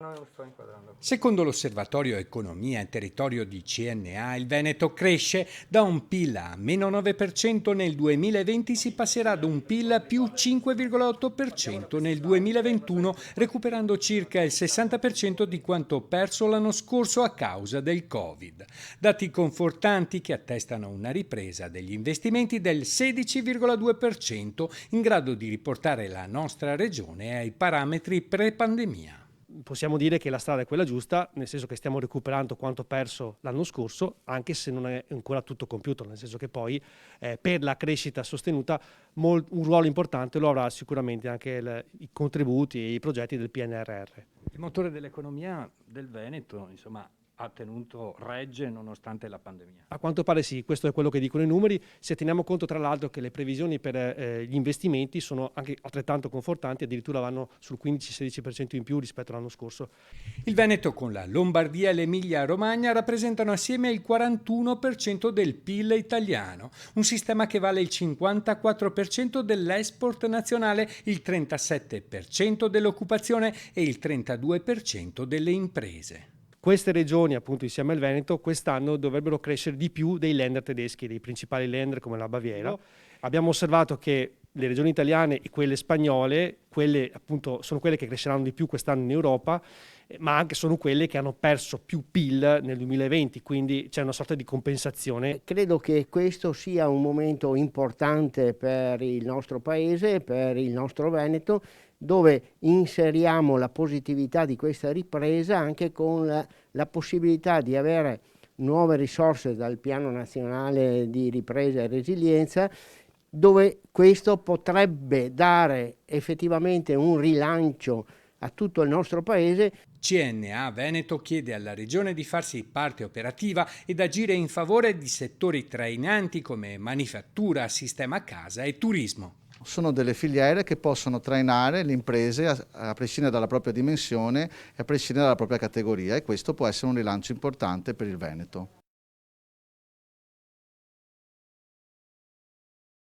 Non sto inquadrando. Secondo l'Osservatorio Economia e Territorio di CNA, il Veneto cresce da un PIL a meno 9% nel 2020, si passerà ad un PIL più 5,8% nel 2021, recuperando circa il 60% di quanto perso l'anno scorso a causa del Covid. Dati confortanti che attestano una ripresa degli investimenti del 16,2%, in grado di riportare la nostra regione ai parametri pre-pandemia. Possiamo dire che la strada è quella giusta, nel senso che stiamo recuperando quanto perso l'anno scorso, anche se non è ancora tutto compiuto, nel senso che poi per la crescita sostenuta un ruolo importante lo avrà sicuramente anche i contributi e i progetti del PNRR. Il motore dell'economia del Veneto, insomma, ha tenuto regge nonostante la pandemia. A quanto pare sì, questo è quello che dicono i numeri, se teniamo conto tra l'altro che le previsioni per gli investimenti sono anche altrettanto confortanti, addirittura vanno sul 15-16% in più rispetto all'anno scorso. Il Veneto con la Lombardia e l'Emilia-Romagna rappresentano assieme il 41% del PIL italiano, un sistema che vale il 54% dell'export nazionale, il 37% dell'occupazione e il 32% delle imprese. Queste regioni, appunto insieme al Veneto, quest'anno dovrebbero crescere di più dei Länder tedeschi, dei principali Länder come la Baviera. Abbiamo osservato che le regioni italiane e quelle spagnole, quelle appunto sono quelle che cresceranno di più quest'anno in Europa, ma anche sono quelle che hanno perso più PIL nel 2020, quindi c'è una sorta di compensazione. Credo che questo sia un momento importante per il nostro paese, per il nostro Veneto, dove inseriamo la positività di questa ripresa anche con la possibilità di avere nuove risorse dal Piano Nazionale di Ripresa e Resilienza, dove questo potrebbe dare effettivamente un rilancio a tutto il nostro paese. CNA Veneto chiede alla Regione di farsi parte operativa ed agire in favore di settori trainanti come manifattura, sistema casa e turismo. Sono delle filiere che possono trainare le imprese a prescindere dalla propria dimensione e a prescindere dalla propria categoria, e questo può essere un rilancio importante per il Veneto.